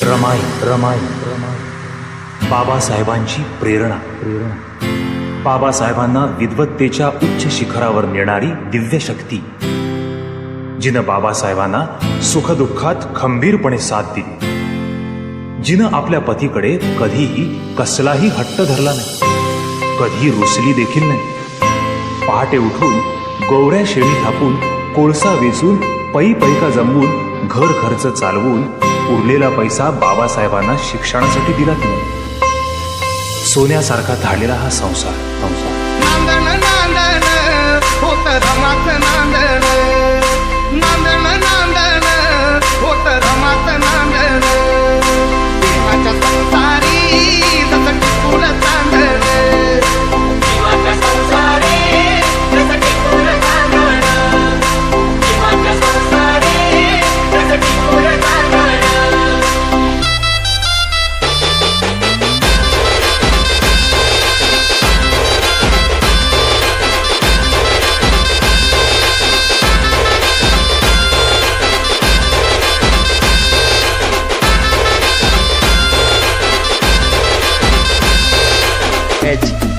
रमाई रमाई बाबासाहेबांची प्रेरणा बाबासाहेबांना विद्वत्तेच्या उच्च शिखरावर नेणारी दिव्य शक्ती, जिनं बाबासाहेबांना सुखदुःखात खंबीरपणे साथ दिली, जिनं आपल्या पतीकडे कधीही कसलाही हट्ट धरला नाही, कधी रुसली देखील नाही. पहाटे उठून गोवऱ्या शेळी थापून, कोळसा वेचून, पै पैका जमवून, घर खर्च चालवून उरलेला पैसा बाबासाहेबांना शिक्षणासाठी दिला तिने. सोन्यासारखा धाडलेला हा संसार नांदण नांदण होत रमात नांदण, नांदण नांदण होत रमात नांदण. देवाच्या संसारी जसं टिकून चांदण, देवाच्या संसारी जसं टिकून चांदण, देवाच्या संसारी जसं टिकून चांदण.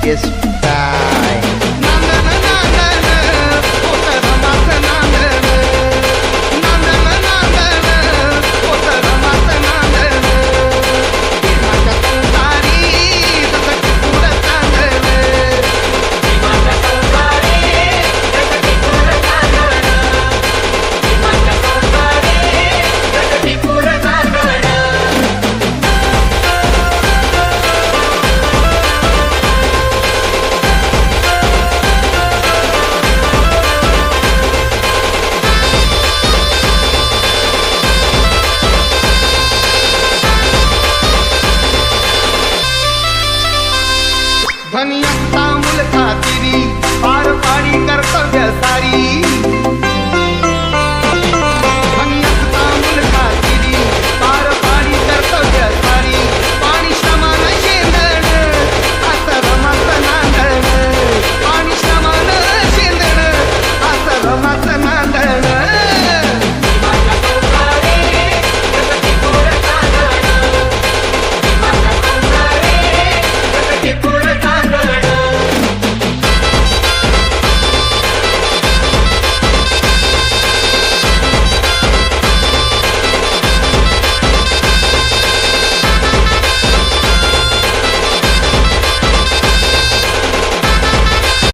HSP